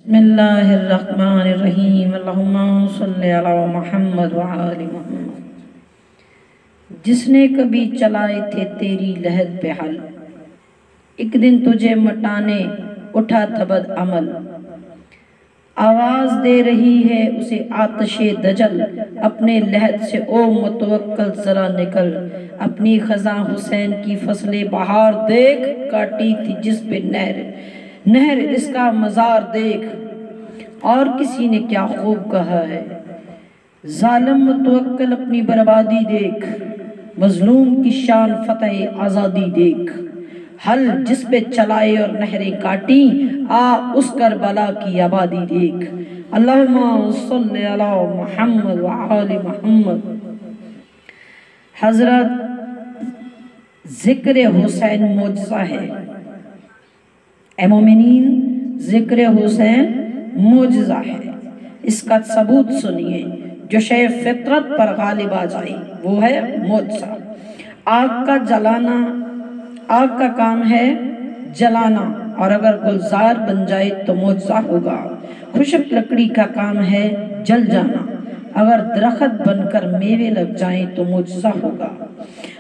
بسم اللہ الرحمن الرحیم اللہم صلی علی محمد وآل محمد۔ جس نے کبھی چلائے تھے تیری لحد پہ حل، ایک دن تجھے مٹانے اٹھا تھا بد عمل۔ آواز دے رہی ہے اسے آتش دجل، اپنے لحد سے او متوکل ذرا نکل۔ اپنی خزاں حسین کی فصل بہار دیکھ، کاٹی تھی جس پہ نہر اس کا مزار دیکھ۔ اور کسی نے کیا خوب کہا ہے، ظالم متوکل اپنی بربادی دیکھ، مظلوم کی شان فتح آزادی دیکھ۔ حل جس پہ چلائے اور نہریں کاٹی، آ اس کربلا کی آبادی دیکھ۔ اللہم صلی علی محمد وآل محمد۔ حضرت ذکر حسین معجزہ ہے، اے مومنین ذکر حسین معجزہ ہے۔ اس کا ثبوت سنیے، جو شے فطرت پر غالب آ جائے وہ ہے معجزہ۔ آگ کا کام ہے جلانا، اور اگر گلزار بن جائے تو معجزہ ہوگا۔ خشک لکڑی کا کام ہے جل جانا، اگر درخت بن کر میوے لگ جائیں تو معجزہ ہوگا۔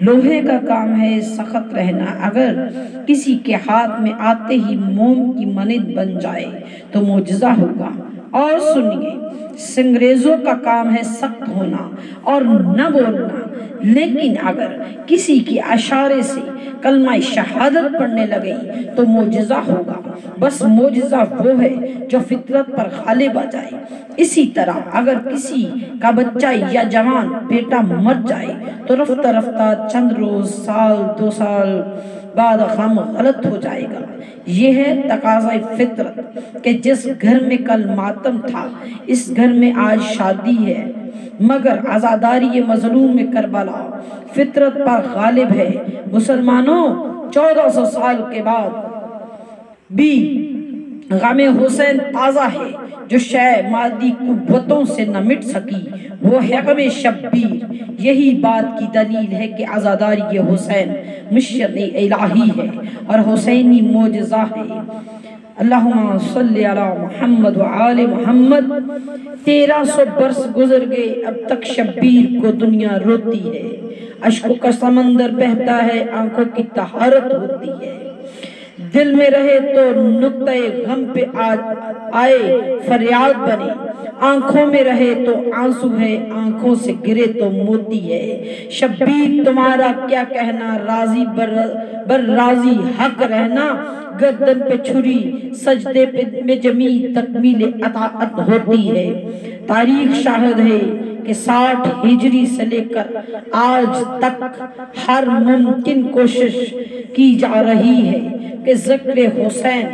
لوہے کا کام ہے سخت رہنا، اگر کسی کے ہاتھ میں آتے ہی موم کی مانند بن جائے تو معجزہ ہوگا۔ اور سنیے، سنگریزوں کا کام ہے سخت ہونا اور نہ بولنا، لیکن اگر کسی کی اشارے سے کلمہ شہادت پڑھنے لگے تو معجزہ ہوگا۔ بس معجزہ وہ ہے جو فطرت پر غالب آ جائے۔ اسی طرح اگر کسی کا بچہ یا جوان بیٹا مر جائے تو رفتہ رفتہ چند روز، سال، 2 سال بعد غم غلط ہو جائے گا۔ یہ ہے تقاضۂ فطرت کہ جس گھر میں کل ماتم تھا اس گھر میں آج شادی ہے، مگر عزاداری مظلوم کربلا فطرت پر غالب ہے۔ مسلمانوں، 1400 سال کے بعد بھی غم حسین تازہ ہے، جو شے مادی قوتوں سے نہ مٹ سکی وہ ہے غم شبیر۔ یہی بات کی دلیل ہے کہ عزاداری حسین مشیت الہی ہے اور حسینی معجزہ ہے۔ اللہم صلی علی محمد وآل محمد۔ 1300 برس گزر گئے، اب تک شبیر کو دنیا روتی ہے۔ اشکوں کا سمندر بہتا ہے، آنکھوں کی طہارت ہوتی ہے۔ دل میں رہے تو نقطہ غم پہ آئے فریاد بنے، آنکھوں میں رہے تو آنسو ہے، آنکھوں سے گرے تو موتی ہے۔ شبیر تمہارا کیا کہنا، راضی بر راضی حق رہنا، گردن پہ چھری سجدے میں جمی تکمیل اطاعت ہوتی ہے۔ تاریخ شاہد ہے کہ 60 ہجری سے لے کر آج تک ہر ممکن کوشش کی جا رہی ہے کہ ذکر حسین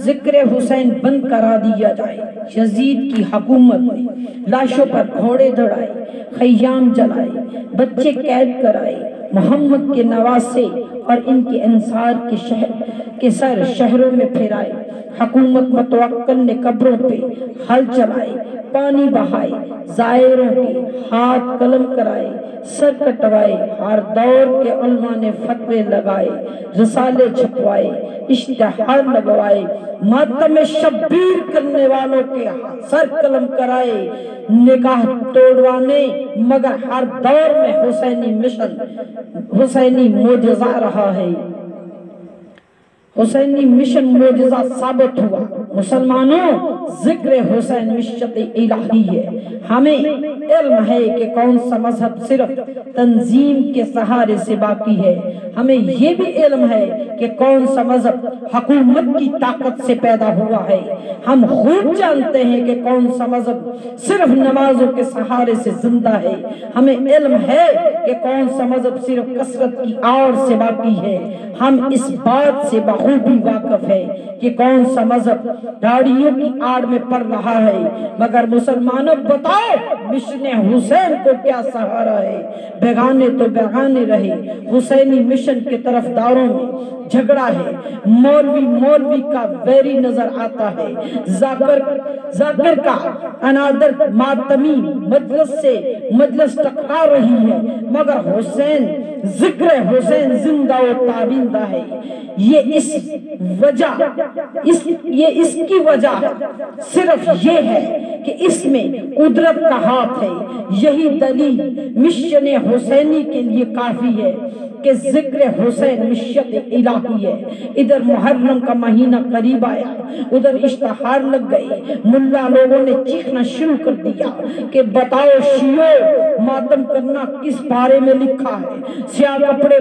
ذکر حسین بند کرا دیا جائے۔ یزید کی حکومت نے لاشوں پر گھوڑے دوڑائے، خیام جلائے، بچے قید کرائے، محمد کے نواسے اور ان کے انصار کے سر شہروں میں پھیرائے۔ حکومت متوکل نے قبروں پہ ہل چلائے، پانی بہائے، زائروں کے ہاتھ قلم کرائے، سر کٹوائے۔ ہر دور کے علماء نے فتوے لگائے، رسالے چھپوائے، اشتہار لگوائے، ماتم شبیر کرنے والوں کے سر قلم کرائے، نکاح توڑوانے، مگر ہر دور میں حسینی مشن، حسینی معجزہ رہا ہے۔ حسینی مشن معجزہ ثابت ہوا۔ مسلمانوں، ذکر حسین مشیت الہی ہے۔ ہمیں علم ہے کہ کون سا مذہب صرف تنظیم کے سہارے سے باقی ہے، ہمیں یہ بھی علم ہے کہ کون سا مذہب حکومت کی طاقت سے پیدا ہوا ہے۔ ہم خوب جانتے ہیں کہ کون سا مذہب صرف نمازوں کے سہارے سے زندہ ہے۔ ہمیں علم ہے کہ کون سا مذہب صرف کثرت کی آڑ سے باقی ہے۔ ہم اس بات سے بخوبی واقف ہے کہ کون سا مذہب داڑھیوں کی آڑ میں پڑ رہا ہے، مگر مسلمانوں بتاؤ مشن حسین کو کیا سہارا ہے؟ بیگانے تو بیگانے رہے، حسینی مشن مشن کے طرفداروں میں جھگڑا ہے، مولوی کا ویری نظر آتا ہے، ذاکر کا انادر ماتمی مجلس سے مجلس ٹکرا رہی ہے، مگر حسین ذکر حسین زندہ و تابندہ ہے۔ یہ اس کی وجہ صرف یہ ہے کہ اس میں قدرت کا ہاتھ ہے۔ یہی دلیل مشن حسینی کے لیے کافی ہے کہ ذکر حسین مشیت الہی ہے۔ ادھر محرم کا مہینہ قریب آیا، ادھر اشتہار لگ گئے، ملا لوگوں نے چیخنا شروع کر دیا کہ بتاؤ شیعو، ماتم کرنا کس بارے میں لکھا ہے؟ سیاہ کپڑے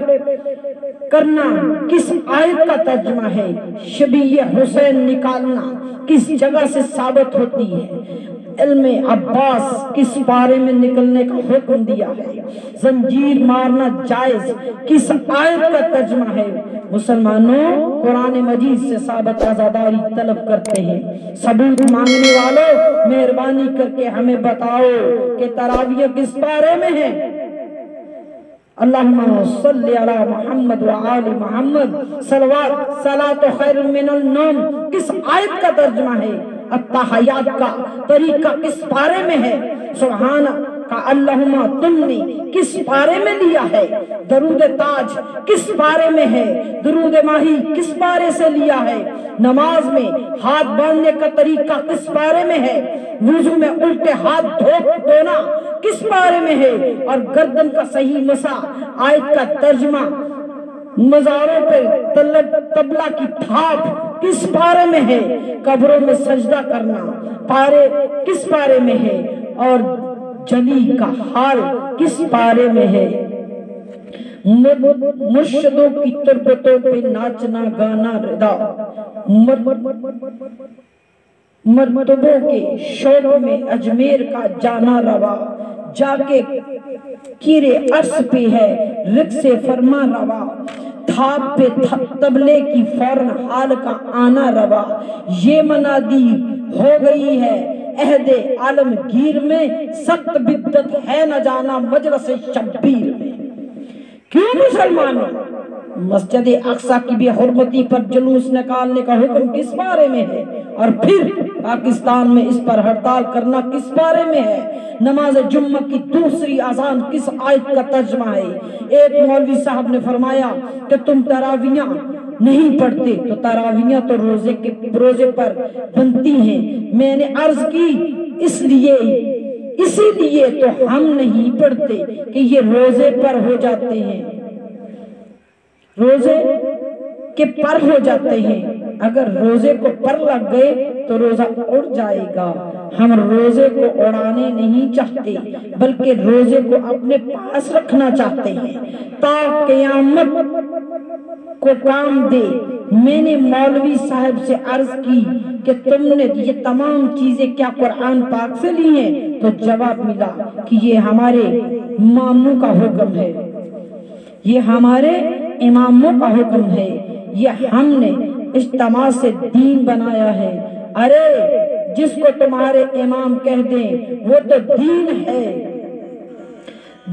کرنا کس آیت کا ترجمہ ہے؟ شبیہ حسین نکالنا کس جگہ سے ثابت ہوتی ہے؟ علم عباس کس بارے میں نکلنے کا حکم دیا ہے؟ زنجیر مارنا جائز کس آیت کا ترجمہ ہے؟ مسلمانوں، قرآن مجید سے ثابت آزاداری طلب کرتے ہیں۔ ثبوت مانگنے والوں، مہربانی کر کے ہمیں بتاؤ کہ تراویح کس بارے میں ہے؟ اللہم صلی علی محمد وآل محمد، صلاۃ خیر من النوم کس آیت کا ترجمہ ہے؟ التحیات کا طریقہ کس بارے میں ہے؟ سبحان کا اللہم تم نے کس بارے میں لیا ہے؟ درود تاج کس بارے میں ہے؟ درود ماہی کس بارے سے لیا ہے؟ نماز میں ہاتھ باندھنے کا طریقہ کس بارے میں ہے؟ وضو میں الٹے ہاتھ دھونا کس بارے میں ہے؟ اور گردن کا صحیح مسح آیت کا ترجمہ، مزاروں پہ طبلہ کی تھاپ کس بارے میں ہے؟ قبروں میں سجدہ کرنا پارے کس بارے میں ہے؟ اور جلی کا حال کس بارے میں ہے؟ مرشدوں کی تربتوں پہ ناچنا گانا ردا، مرتبوں کے شوق میں اجمیر کا جانا روا، جا کے کیرے عرص پہ ہے رق سے فرما روا، تھاپ پہ طبلے کی فوراً حال کا آنا روا، یہ منادی ہو گئی ہے عہد عالمگیر میں، سخت بدت ہے نہ جانا مجلس شبیر میں۔ کیوں مسلمانوں؟ مسجد اقصی کی بے حرمتی پر جلوس نکالنے کا حکم کس بارے میں ہے؟ اور پھر پاکستان میں اس پر ہڑتال کرنا کس بارے میں ہے؟ نماز جمعہ کی دوسری اذان کس آیت کا ترجمہ ہے؟ ایک مولوی صاحب نے فرمایا کہ تم تراویح نہیں پڑھتے، تو تراویح تو روزے پر بنتی ہیں۔ میں نے عرض کی اسی لیے تو ہم نہیں پڑھتے کہ یہ روزے پر ہو جاتے ہیں، روزے کے پر ہو جاتے ہیں۔ اگر روزے کو پر لگ گئے تو روزہ اڑ جائے گا۔ ہم روزے کو اڑانے نہیں چاہتے بلکہ روزے کو اپنے پاس رکھنا چاہتے ہیں تا قیامت کو کام دے۔ میں نے مولوی صاحب سے عرض کی کہ تم نے یہ تمام چیزیں کیا قرآن پاک سے لی ہیں؟ تو جواب ملا کہ یہ ہمارے اماموں کا حکم ہے، یہ ہمارے اماموں کا حکم ہے، یہ ہم نے اجتماع سے دین بنایا ہے۔ ارے جس کو تمہارے امام کہہ دیں وہ تو دین ہے،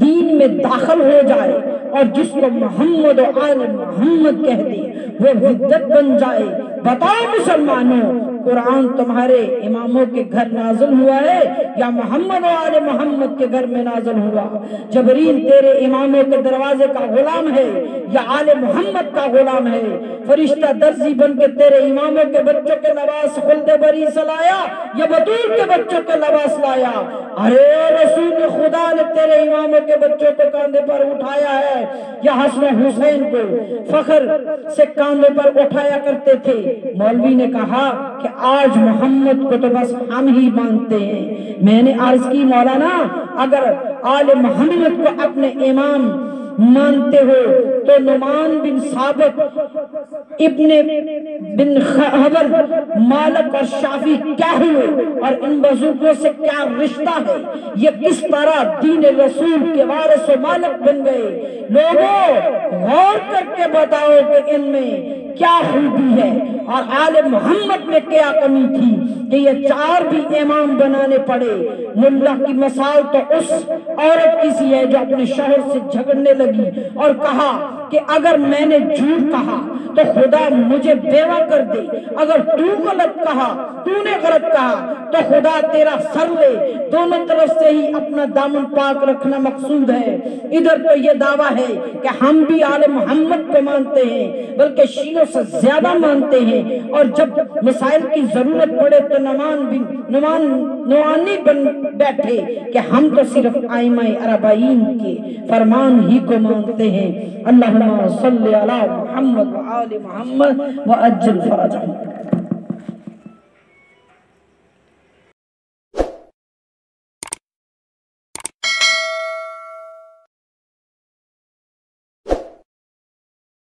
دین میں داخل ہو جائے، اور جس کو محمد و آل محمد کہہ دیں وہ بدعت بن جائے۔ بتاؤ مسلمانوں، قرآن تمہارے اماموں کے گھر نازل ہوا ہے یا محمد و آل محمد کے گھر میں نازل ہوا؟ جبریل تیرے اماموں کے دروازے کا غلام ہے یا آل محمد کا غلام ہے؟ فرشتہ درزی بن کے تیرے اماموں کے بچوں کے لباس خلد بری سے لایا یا بطول کے بچوں کے لباس لایا؟ ارے رسول خدا نے تیرے اماموں کے بچوں کو کاندھے پر اٹھایا ہے یا حسن حسین کو فخر سے کاندھے پر اٹھایا کرتے تھے؟ مولوی نے کہا کہ آج محمد کو تو بس ہم ہی مانتے ہیں۔ میں نے عرض کی مولانا اگر آل محمد کو اپنے امام مانتے ہو تو نعمان بن ثابت، ابن بن حبل، مالک اور شافی کیا ہوئے اور ان بزرگوں سے کیا رشتہ ہے؟ یہ کس طرح دین رسول کے وارث و مالک بن گئے؟ لوگوں غور کر کے بتاؤ کہ ان میں کیا خوبی ہے اور آل محمد میں کیا کمی تھی کہ یہ چار بھی امام بنانے پڑے؟ ملا کی مثال تو اس عورت کسی ہے جو اپنے شوہر سے جھگڑنے لگی اور کہا کہ اگر میں نے جھوٹ کہا تو خدا مجھے بیوہ کر دے، اگر تو نے غلط کہا تو خدا تیرا سر لے، دونوں طرف سے ہی اپنا دامن پاک رکھنا مقصود ہے۔ ادھر تو یہ دعویٰ ہے کہ ہم بھی آل محمد کو مانتے ہیں، بلکہ شیعوں سے زیادہ مانتے ہیں، اور جب مسائل کی ضرورت پڑے تو نوانی بن بیٹھے کہ ہم تو صرف ائمہ اربعین کے فرمان ہی کو مانتے ہیں۔ اللہم صلی علی محمد و آل محمد و عجل فرجہم۔